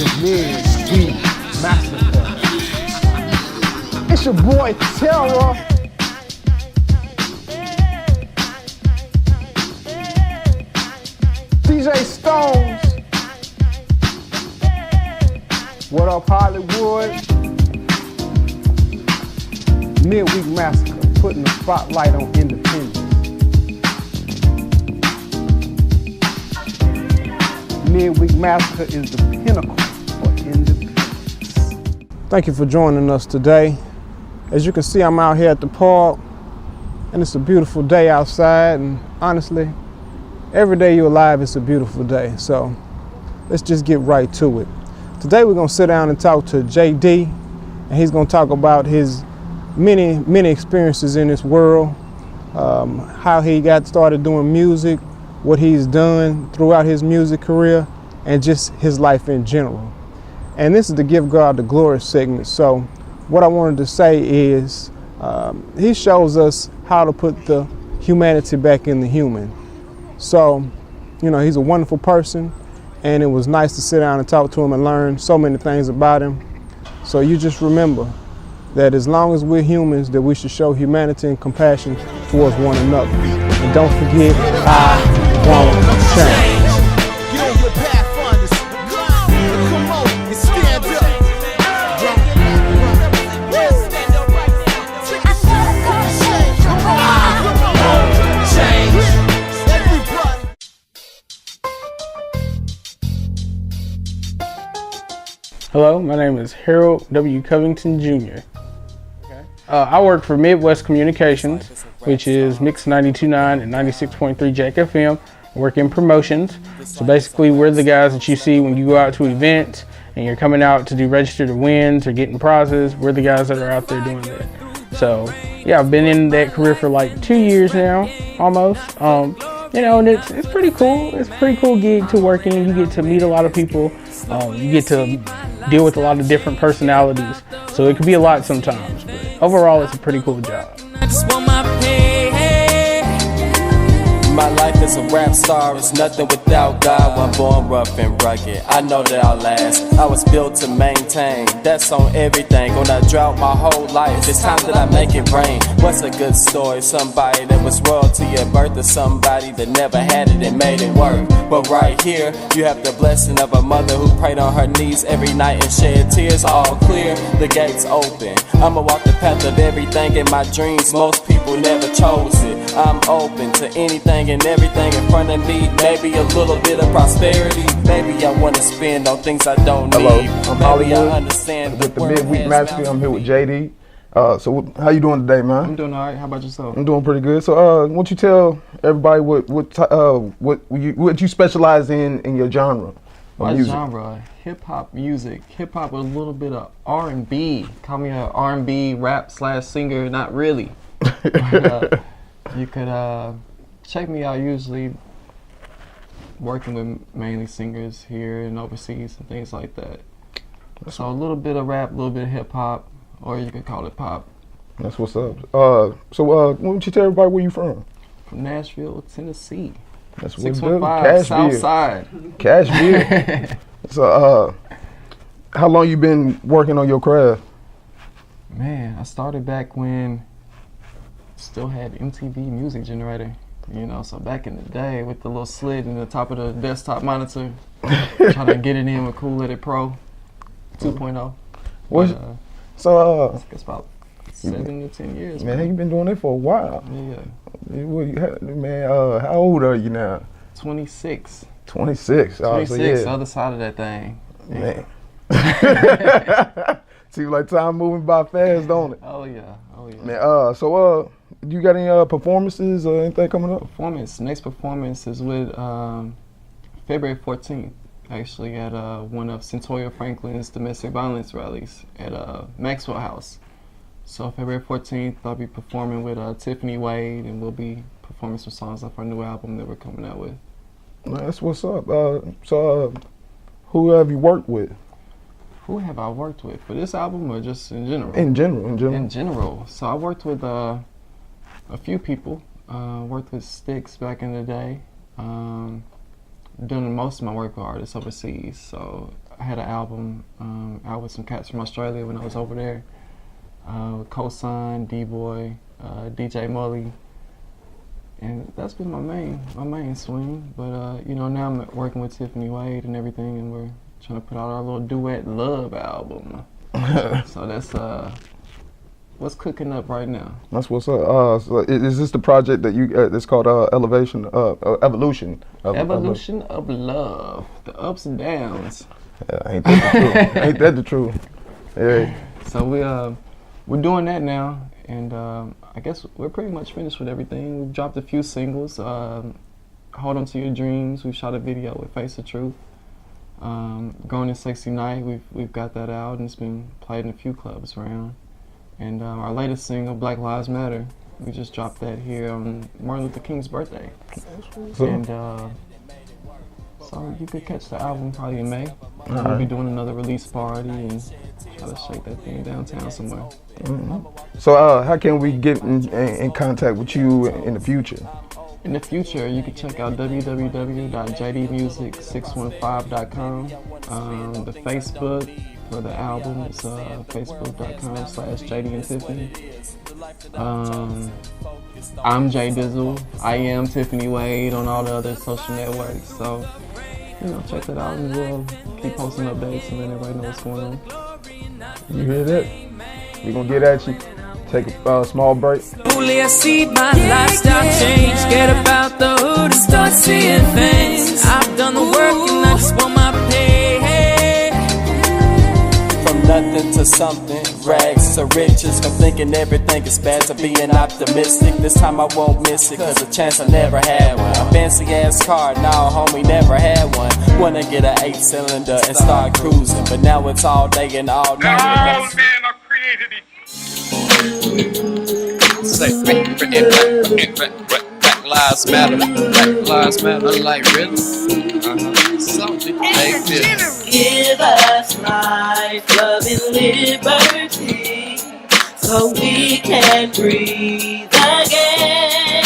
Midweek Massacre. It's your boy Terrra. DJ Stones. What up, Hollywood? Midweek Massacre, putting the spotlight on independence. Midweek Massacre is the pinnacle for independence. Thank you for joining us today. As you can see, I'm out here at the park, and it's a beautiful day outside, and honestly, every day you're alive, it's a beautiful day. So let's just get right to it. Today we're gonna sit down and talk to JD, and he's gonna talk about his many experiences in this world, how he got started doing music, what he's done throughout his music career, and just his life in general. And this is the Give God the Glory segment. So what I wanted to say is he shows us how to put the humanity back in the human. So, you know, he's a wonderful person, and it was nice to sit down and talk to him and learn so many things about him. So you just remember that as long as we're humans, that we should show humanity and compassion towards one another. And don't forget, I won't change. Get on your pathfinders. Come on and stand up. Hello, my name is Harold W. Covington Jr. I work for Midwest Communications, which is Mix 92.9 and 96.3 Jack FM. I work in promotions. So basically, we're the guys that you see when you go out to events and you're coming out to do register to wins or getting prizes. We're the guys that are out there doing that. So yeah, I've been in that career for like 2 years now, almost. You know, and it's pretty cool. It's a pretty cool gig to work in. You get to meet a lot of people. You get to deal with a lot of different personalities. So it can be a lot sometimes, but overall it's a pretty cool job. I just want my pay. My life as a rap star is nothing without God. One born rough and rugged, I know that I'll last. I was built to maintain, that's on everything. On a drought my whole life, it's time that I make it rain. What's a good story? Somebody that was royalty at birth, or somebody that never had it and made it work. But right here, you have the blessing of a mother who prayed on her knees every night and shed tears. All clear, the gates open. I'ma walk the path of everything in my dreams. Most people never chose it. I'm open to anything and everything in front of me. Maybe a little bit of prosperity. Maybe I want to spend on things I don't need. Hello, I'm Maybe Hollywood I understand with the word Midweek has Massacre. mouth. I'm here with JD. So how you doing today, man? I'm doing all right. How about yourself? I'm doing pretty good. So why don't you tell everybody what you specialize in your genre of My music? genre, hip hop music. Hip hop with a little bit of R&B. Call me a R&B rap / singer. Not really. But, you could check me out. Usually working with mainly singers here and overseas and things like that. So a little bit of rap, a little bit of hip hop, or you could call it pop. That's what's up. So why don't you tell everybody where you from? From Nashville, Tennessee. That's what 615 South Side. Cashville. So how long you been working on your craft? Man, I started back when still had MTV music generator, you know, so back in the day with the little slit in the top of the desktop monitor, trying to get it in with Cool Edit Pro 2.0. So it's about 7 to 10 years. man, you've been doing it for a while. Yeah. Man, how old are you now? 26. 26. 26, So other side of that thing. Yeah. Man. Seems like time moving by fast, don't it? Oh yeah, oh yeah. Man, so you got any performances or anything coming up? Next performance is with February 14th, actually at one of Centoya Franklin's domestic violence rallies at Maxwell House. So February 14th, I'll be performing with Tiffany Wade, and we'll be performing some songs off our new album that we're coming out with. That's what's up. So who have you worked with? Who have I worked with for this album, or just in general? In general. In general. So I worked with a few people. Worked with Styx back in the day. Doing most of my work with artists overseas. So I had an album out with some cats from Australia when I was over there. Cosign, D-Boy, DJ Mully, and that's been my main swing. But you know, now I'm working with Tiffany Wade and everything, and we're trying to put out our little duet love album. So that's what's cooking up right now. That's what's up. So is this the project that you? It's called Evolution of Love, the ups and downs. Ain't that the truth? Ain't that the truth? Yeah. So we're doing that now, and I guess we're pretty much finished with everything. We've dropped a few singles. Hold On To Your Dreams. We've shot a video with Face the Truth. Going in Sexy Night. We've got that out, and it's been played in a few clubs around. And our latest single, Black Lives Matter, we just dropped that here on Martin Luther King's birthday. And so you could catch the album probably in May. We'll be doing another release party and try to shake that thing downtown somewhere. So how can we get in contact with you in the future? In the future, you can check out www.jdmusic615.com. The Facebook for the album is facebook.com/JD and Tiffany. I'm J Dizzle. I am Tiffany Wade on all the other social networks. So, you know, check that out and we'll keep posting updates and let everybody know what's going on. You hear that? We're gonna get at you. Take a small break. Only I see my lifestyle change. Get about the hood and start seeing things. I've done the work and I just want my pay. From nothing to something, rags to riches. From thinking everything is bad to being optimistic. This time I won't miss it, cause a chance I never had one. A fancy ass car, nah homie, never had one. Wanna get an 8-cylinder and start cruising, but now it's all day and all night. All men are created equal. Say, Black Lives Matter. Black Lives Matter. I'm like, really? Something like this. Give us life, love, and liberty, so we can breathe again.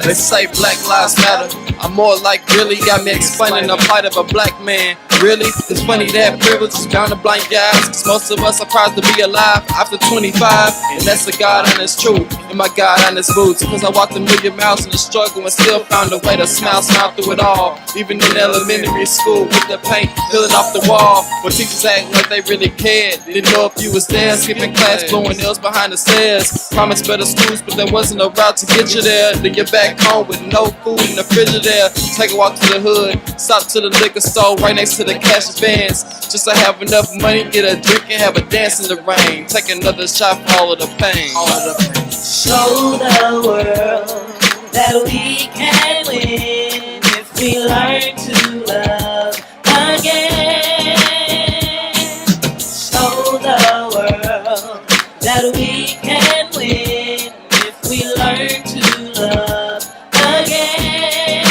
They say Black Lives Matter. I'm more like really, got me explaining the plight of a black man. Really, it's funny that privilege is bound to blind your eyes, cause most of us are proud to be alive after 25, and that's the God honest truth, and my God honest boots, cause I walked a million miles in the struggle and still found a way to smile through it all, even in elementary school with the paint peeling off the wall, where teachers act like they really cared, didn't know if you was there, skipping class, blowing nails behind the stairs, promised better schools, but there wasn't a route to get you there, then you're back home with no food in the frigidaire, take a walk to the hood, stop to the liquor store right next to the cash advance, just to have enough money, get a drink and have a dance in the rain, take another shot for all of the pain. Show the world that we can win if we learn to love again. Show the world that we can win if we learn to love again.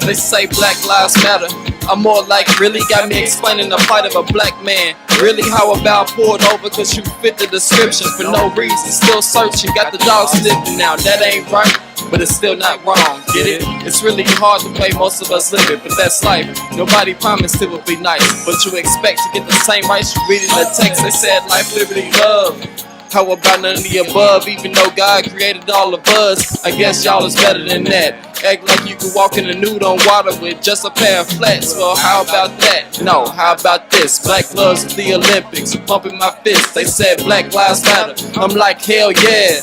They say Black Lives Matter. I'm more like really, got me explaining the plight of a black man. Really, how about pulled over cause you fit the description for no reason, still searching, got the dog sniffing now, that ain't right, but it's still not wrong, get it? It's really hard the way most of us live it, but that's life. Nobody promised it would be nice, but you expect to get the same rights you read in the text. They said life, liberty, love. How about none of the above? Even though God created all of us, I guess y'all is better than that. Act like you could walk in the nude on water with just a pair of flats. Well, how about that? No, how about this? Black loves the Olympics, pumping my fist. They said Black Lives Matter. I'm like, hell yeah.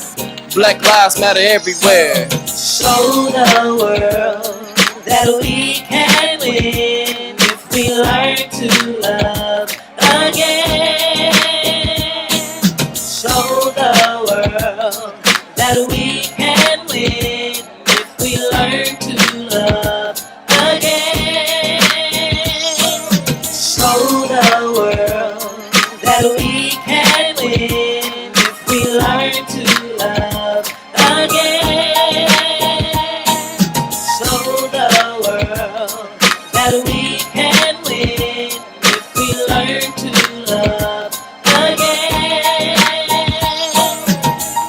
Black Lives Matter everywhere. Show the world that we can win if we learn to love again. Show the world that we can win if we learn to love again. Show the world that we can win if we learn to love again. Show the world that we can win if we learn to love again.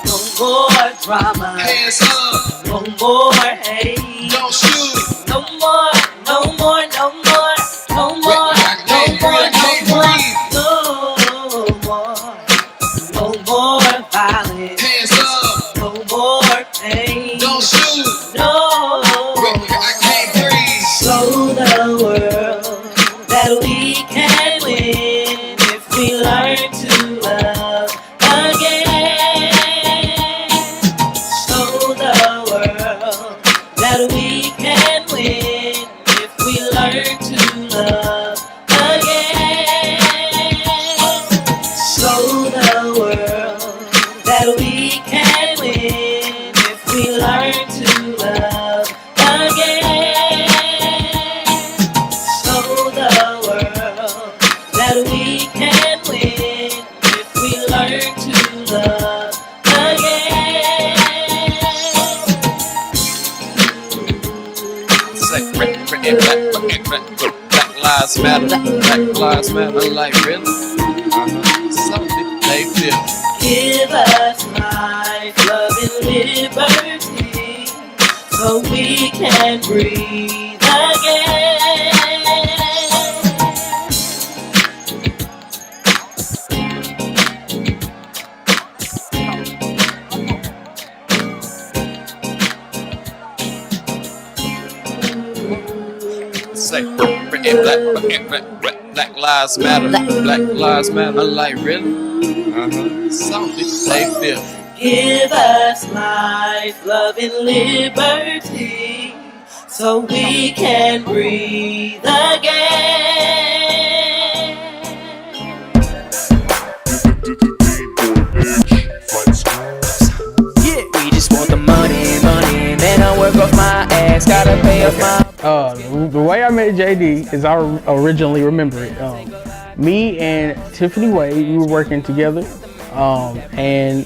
No more drama. Hands up. No more hate. Don't shoot. No more, no more, no more, no the world that we can win if we learn to love again. Show the world that we can win if we learn to love again. Show the world that we can win if we learn to love again. Show the world that we can win if we learn to love again. It's like Black Lives Matter. Black Lives Matter. Like really? Something they feel. Give us life, love, and liberty, so we can breathe again. It's like Black Lives Matter. Black Lives Matter. Like really? Something they feel. Give us life, love, and liberty, so we can breathe again. We just want the money, money. Man, I work off my ass, gotta pay off my. The way I met JD is I originally remember it. Me and Tiffany Wade, we were working together, and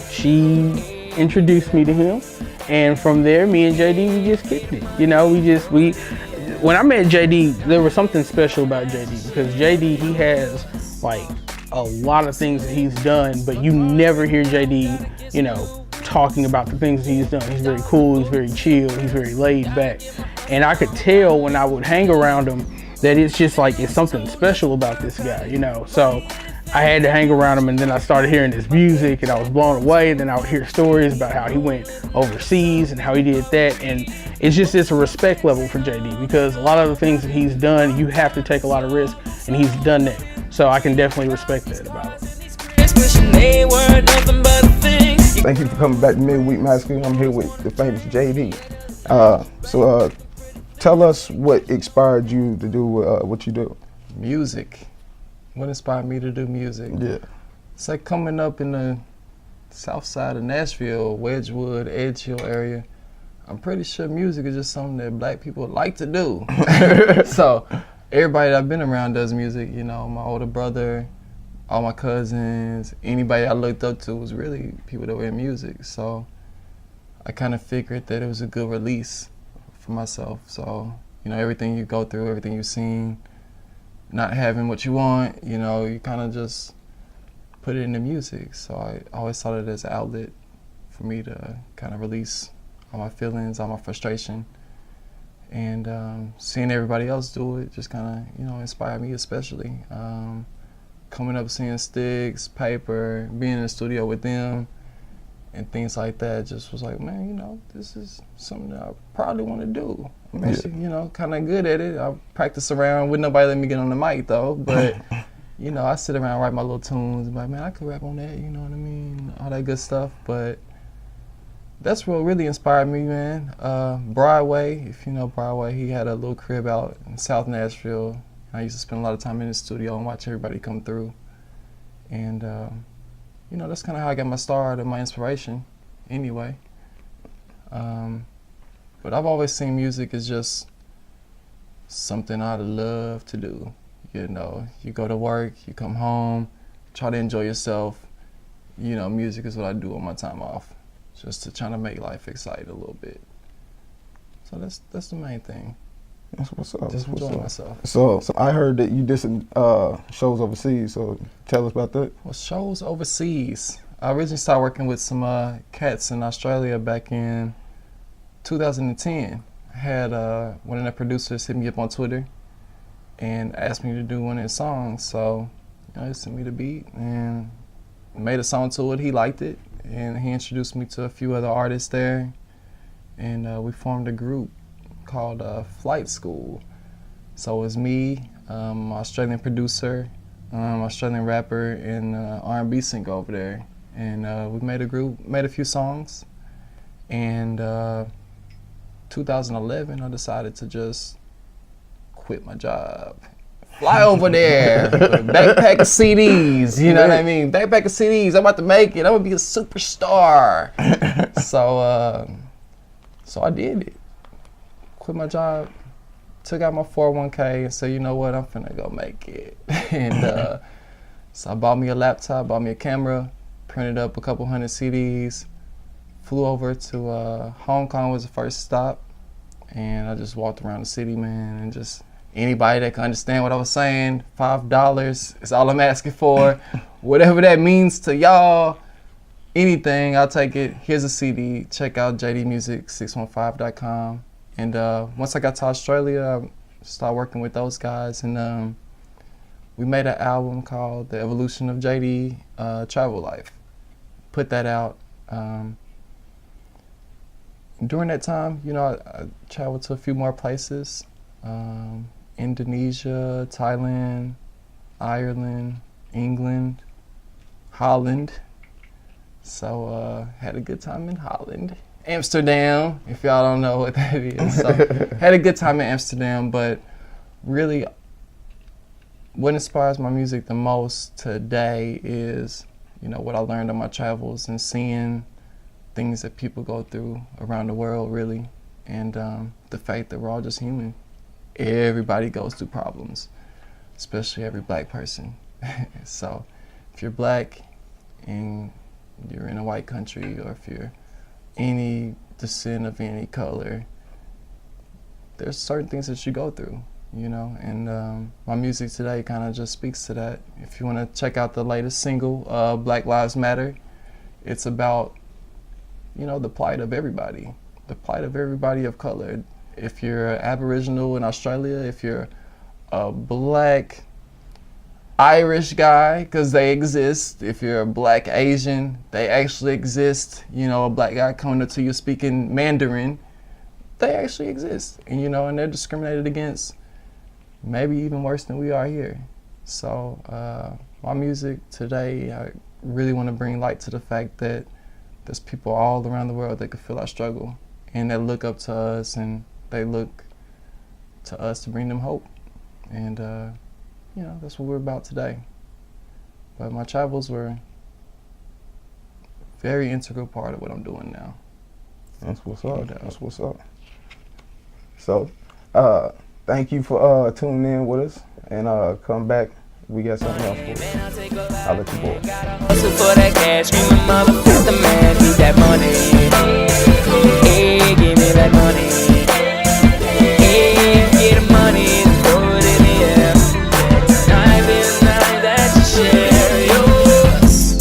she introduced me to him, and from there, me and JD, we just kicked it. You know, when I met JD, there was something special about JD, because JD, he has like a lot of things that he's done, but you never hear JD, you know, talking about the things he's done. He's very cool, he's very chill, he's very laid back. And I could tell when I would hang around him that it's just like, it's something special about this guy, you know? So I had to hang around him, and then I started hearing his music, and I was blown away. Then I would hear stories about how he went overseas and how he did that. And it's a respect level for JD, because a lot of the things that he's done, you have to take a lot of risk, and he's done that. So I can definitely respect that about him. Thank you for coming back to Midweek Massacre. I'm here with the famous JD. Tell us what inspired you to do what you do. Music. What inspired me to do music? Yeah. It's like coming up in the south side of Nashville, Wedgewood, Edge Hill area. I'm pretty sure music is just something that black people like to do. So everybody that I've been around does music. You know, my older brother, all my cousins, anybody I looked up to was really people that were in music. So I kind of figured that it was a good release for myself. So, you know, everything you go through, everything you've seen, not having what you want, you know, you kind of just put it into music. So I always thought of it as an outlet for me to kind of release all my feelings, all my frustration. And seeing everybody else do it just kind of, you know, inspired me especially. Coming up seeing Sticks, Paper, being in the studio with them, and things like that, just was like, man, you know, this is something that I probably want to do. I'm actually, you know, kind of good at it. I practice around, with nobody let me get on the mic though, but you know, I sit around, write my little tunes, and be like, man, I could rap on that, you know what I mean, all that good stuff. But that's what really inspired me, man. Broadway, if you know Broadway, he had a little crib out in South Nashville. I used to spend a lot of time in the studio and watch everybody come through. And, you know, that's kind of how I got my start and my inspiration anyway. But I've always seen music as just something I'd love to do. You know, you go to work, you come home, try to enjoy yourself. You know, music is what I do on my time off, just to try to make life exciting a little bit. So that's the main thing. That's what's up. Just enjoying myself. So I heard that you did some shows overseas, so tell us about that. Well, shows overseas. I originally started working with some cats in Australia back in 2010. I had one of the producers hit me up on Twitter and asked me to do one of his songs. So, you know, he sent me the beat and made a song to it. He liked it, and he introduced me to a few other artists there, and we formed a group called Flight School. So it was me, Australian producer, Australian rapper, and R&B singer over there. And we made a group, made a few songs. And 2011, I decided to just quit my job. Fly over there, backpack of CDs, you know what I mean? Backpack of CDs, I'm about to make it, I'm gonna be a superstar. So I did it. Quit my job, took out my 401k and said, you know what, I'm finna go make it. And so I bought me a laptop, bought me a camera, printed up a couple hundred CDs, flew over to Hong Kong was the first stop, and I just walked around the city, man, and just anybody that can understand what I was saying, $5 is all I'm asking for. Whatever that means to y'all, anything, I'll take it. Here's a CD. Check out jdmusic615.com. And once I got to Australia, I started working with those guys, and we made an album called The Evolution of JD Travel Life. Put that out. During that time, you know, I traveled to a few more places. Indonesia, Thailand, Ireland, England, Holland. So had a good time in Holland. Amsterdam, if y'all don't know what that is. So had a good time in Amsterdam, but really what inspires my music the most today is, you know, what I learned on my travels and seeing things that people go through around the world, really, and the fact that we're all just human. Everybody goes through problems, especially every black person. So if you're black and you're in a white country, or if you're any descent of any color, there's certain things that you go through, you know, and my music today kind of just speaks to that. If you want to check out the latest single, Black Lives Matter, it's about, you know, the plight of everybody of color. If you're Aboriginal in Australia, if you're a black Irish guy, because they exist. If you're a black Asian, they actually exist. You know, a black guy coming up to you speaking Mandarin, they actually exist. And, you know, and they're discriminated against maybe even worse than we are here. So my music today, I really want to bring light to the fact that there's people all around the world that can feel our struggle and that look up to us, and they look to us to bring them hope. And you know, that's what we're about today. But my travels were a very integral part of what I'm doing now. That's what's up. That's what's up. So, thank you for tuning in with us, and come back. We got something else for you. I'll let you boy. Hustle for that cash, screaming motherfucker, man, need that money. Hey, give me that money. Hey, get the money, throw it in the air. Night be the night that you share yours.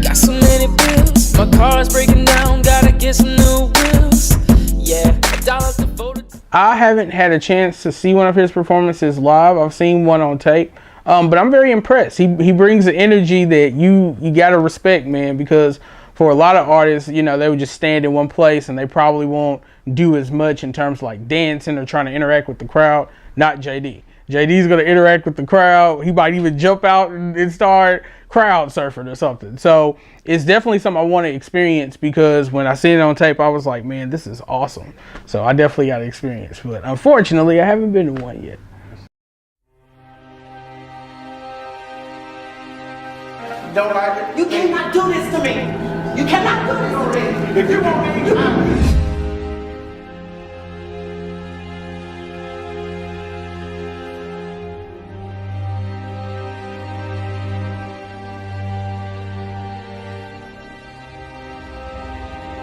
Got so many bills, my car's breaking down, gotta get some new wheels. Yeah, $1 to vote. I haven't had a chance to see one of his performances live. I've seen one on tape. But I'm very impressed. He brings the energy that you gotta respect, man, because for a lot of artists, you know, they would just stand in one place and they probably won't do as much in terms of like dancing or trying to interact with the crowd. Not JD. JD's gonna interact with the crowd. He might even jump out and start crowd surfing or something. So it's definitely something I want to experience, because when I seen it on tape, I was like, man, this is awesome. So I definitely got to experience, but unfortunately, I haven't been to one yet. Don't like it? You cannot do this to me. You cannot do this to me. If you want me, you want me.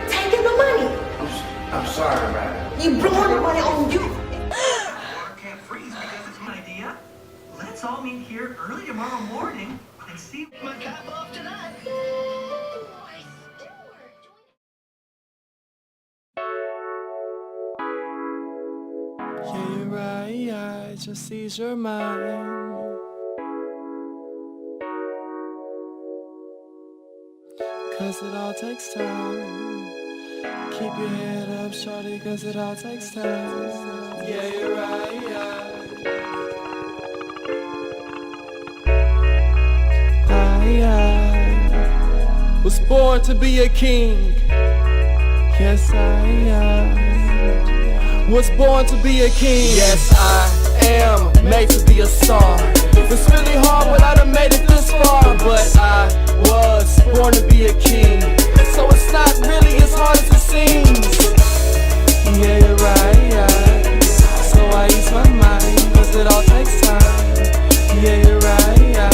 Taking the money. I'm sorry, man. You blowing the money on you. Water can't freeze because it's my idea. Let's all meet here early tomorrow morning and see my cap off tonight. Yeah, you're right, just ease your mind. Cause it all takes time. Keep your head up, shorty, cause it all takes time. Yeah, you're right, born to be a king. Yes, I am. Was born to be a king. Yes, I am made to be a star. It's really hard, but I done made it this far. But I was born to be a king, so it's not really as hard as it seems. Yeah, you're right, yeah. So I use my mind, cause it all takes time. Yeah, you're right, yeah.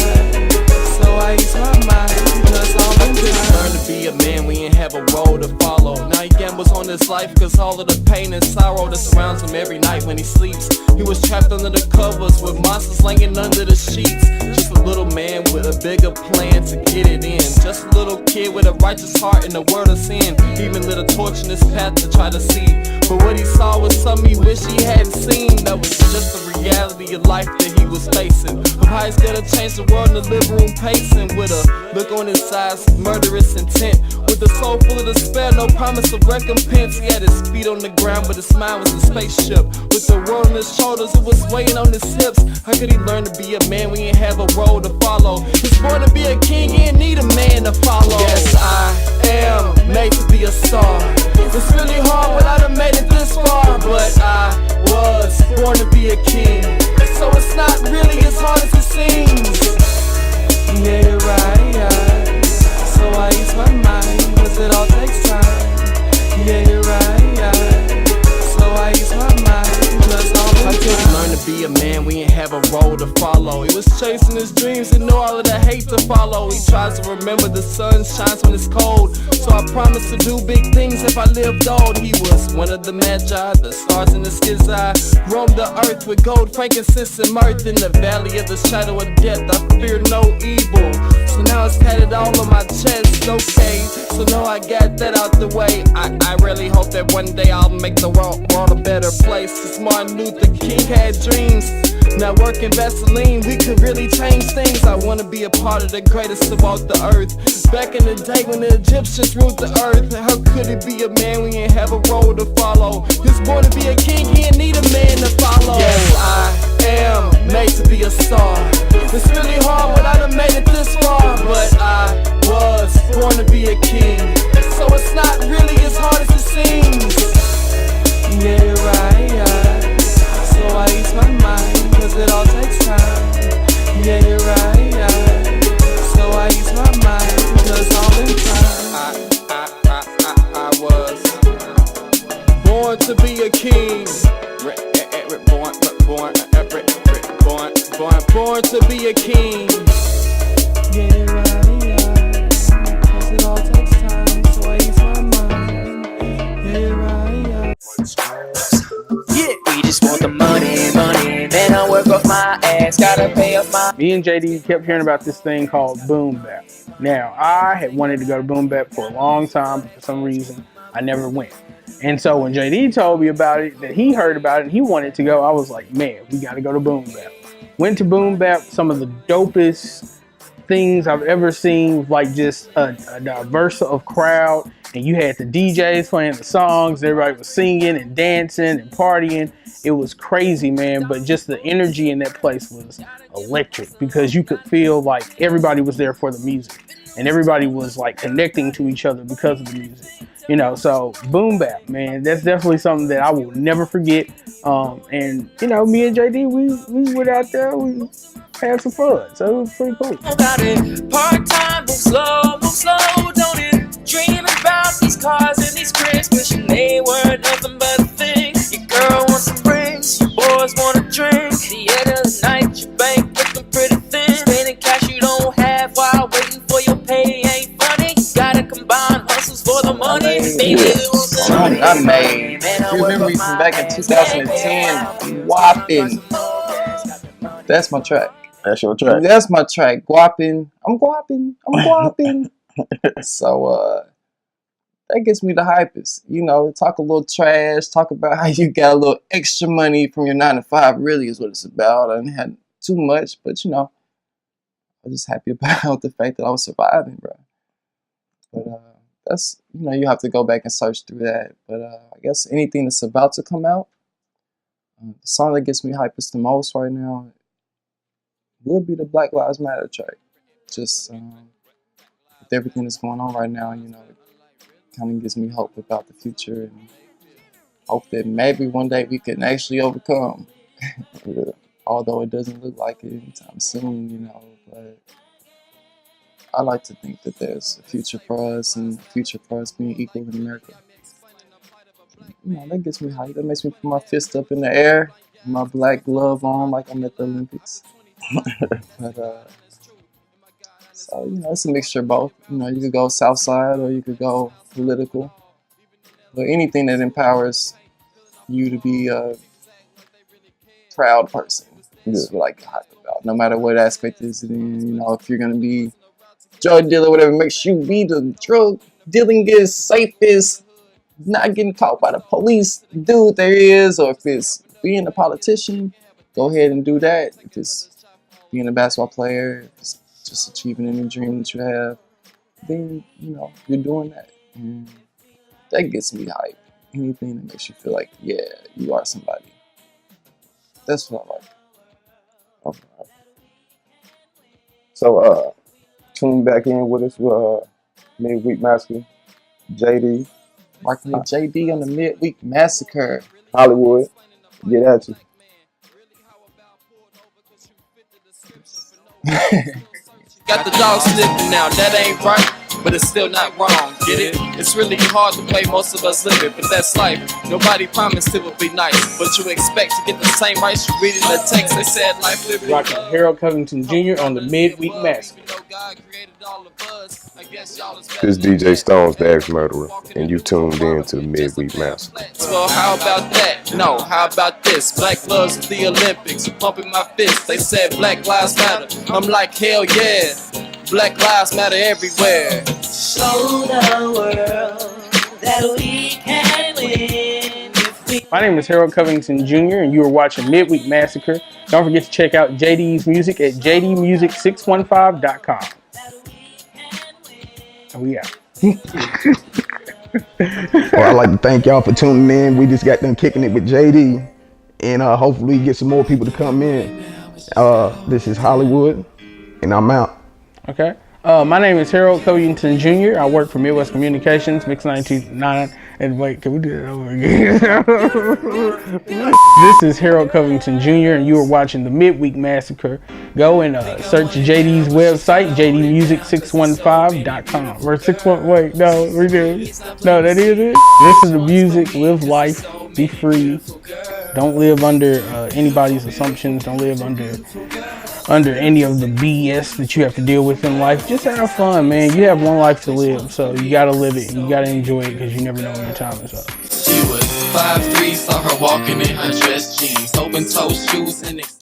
So I use my mind, cause all the time. Learn to be a man, we ain't have a role to follow. Now he gambles on his life, cause all of the pain and sorrow that surrounds him every night when he sleeps. He was trapped under the covers with monsters laying under the sheets. Just a little man with a bigger plan to get it in. Just a little kid with a righteous heart in the world of sin. Even lit a torch in his path to try to see. But what he saw was something he wished he hadn't seen. That was just the reality of life that he was facing. Of how he's gonna change the world in the living room pacing. With a look on his eyes, murderous intent. With a soul full of despair, no promise of recompense. He had his feet on the ground, but his mind was a spaceship. With the world on his shoulders, it was weighing on his hips. How could he learn to be a man when he ain't have a role to follow? He's born to be a king, he ain't need a man to follow. Yes, I am made to be a star. It's really hard, but I done made it this far. But I was born to be a king, so it's not really as hard as it seems. Yeah, you're right, yeah. So I use my mind, cause it all takes time. Yeah, you're right, yeah. So I use my mind, cause all the time. How could he learn to be a man, we ain't have a role to follow? He was chasing his dreams and knew all of the hate to follow. He tries to remember the sun shines when it's cold. So I promise to do big things if I lived old. He was one of the magi, the stars in the skiz's eye. Roamed the earth with gold, frankincense, and mirth. In the valley of the shadow of death, I fear no evil. So now it's tatted all on my chest, okay. So now I got that out the way. I really hope that one day I'll make the world a better place. Cause Martin Luther King had dreams. Now working Vaseline, we could really change things. I wanna be a part of the greatest of all the earth. Back in the day when the Egyptians ruled the earth, how could it be a man we ain't have a role to follow? He's born to be a king, he ain't need a man to follow. Yes, I am made to be a star. It's really hard, but I done made it this far. But I was born to be a king, so it's not really as hard as it seems. Yeah, you're right, yeah. So I use my mind, cause it all takes time. Yeah, you're right, yeah. So I use my mind, cause all the time. I was born to be a king. Born to be a king. Yeah, you're right, yeah. Cause it all takes time, so I use my mind. Yeah, you're right, yeah. Yeah, we just want the money, money. Then I work off my ass, gotta pay off my. Me and JD kept hearing about this thing called Boom Bap. Now, I had wanted to go to Boom Bap for a long time, but for some reason, I never went. And so when JD told me about it, that he heard about it and he wanted to go, I was like, man, we gotta go to Boom Bap. Went to Boom Bap, some of the dopest things I've ever seen, like just a diverse of crowd, and you had the DJs playing the songs, everybody was singing and dancing and partying. It was crazy, man, but just the energy in that place was electric because you could feel like everybody was there for the music and everybody was like connecting to each other because of the music. You know, so Boom Bap, man, that's definitely something that I will never forget. And you know, me and JD, we went out there, we had some fun, so it was pretty cool. Got it part-time, move slow, don't it? Dreaming about these cars and these cribs, wishing they were nothing but a thing. Your girl wants some rings, your boys want a drink. The end of the night, your bank looking pretty thin. Spending cash you don't have while waiting for your pay ain't funny. You gotta combine hustles for the money. I made a few memories from back in 2010. Whopping. That's my track. That's your track. That's my track. Guapin. I'm guapin. So that gets me the hypest. You know, talk a little trash, talk about how you got a little extra money from your 9 to 5 really is what it's about. I didn't have too much, but you know, I'm just happy about the fact that I was surviving, bro. But that's, you know, you have to go back and search through that. But I guess anything that's about to come out, the song that gets me hypest the most right now would be the Black Lives Matter track. Just with everything that's going on right now, you know, it kind of gives me hope about the future and hope that maybe one day we can actually overcome. Although it doesn't look like it anytime soon, you know, but I like to think that there's a future for us and a future for us being equal in America. You know, that gets me hyped. That makes me put my fist up in the air, my black glove on like I'm at the Olympics. But, so, you know, it's a mixture of both. You know, you could go South Side or you could go political. But anything that empowers you to be a proud person is what I get hyped about. No matter what aspect is it in, you know, if you're going to be drug dealer, whatever, make sure you be the drug dealing is safest, not getting caught by the police dude there is, or if it's being a politician, go ahead and do that. If it's being a basketball player, if it's just achieving any dream that you have, then, you know, you're doing that. And that gets me hyped. Anything that makes you feel like, yeah, you are somebody. That's what I like. Okay. So, tune back in with us with Midweek Massacre, JD. Rocking with JD on the Midweek Massacre. Hollywood, get at you. Got the dog slipping now, that ain't right, but it's still not wrong, get it? It's really hard the way most of us live it, but that's life. Nobody promised it would be nice, but you expect to get the same rights you read in the text. They said life, liberty, Rocking Harold Covington Jr. on the Midweek Massacre. This DJ Stone's the ex-murderer, and you tuned in to the Midweek Massacre. Well, how about that? No, how about this? Black gloves at the Olympics, pumping my fist. They said Black Lives Matter. I'm like, hell yeah. Black Lives Matter everywhere. Show the world that we can win. My name is Harold Covington Jr. and you are watching Midweek Massacre. Don't forget to check out JD's music at jdmusic615.com. And we out. Well, I'd like to thank y'all for tuning in. We just got done kicking it with JD, and hopefully get some more people to come in. This is Hollywood, and I'm out. Okay. My name is Harold Covington Jr. I work for Midwest Communications, Mix 929. And wait, can we do that over again? This is Harold Covington Jr. and you are watching the Midweek Massacre. Go and search JD's website, jdmusic615.com. Or 61. Wait, no, we did. No, that is it. Listen to music, live life, be free. Don't live under anybody's assumptions. Don't live under any of the BS that you have to deal with in life. Just have fun, man. You have one life to live, so you gotta live it. You gotta enjoy it because you never know when your time is up. She was 5'3", saw her walking in her dress jeans, open toe shoes and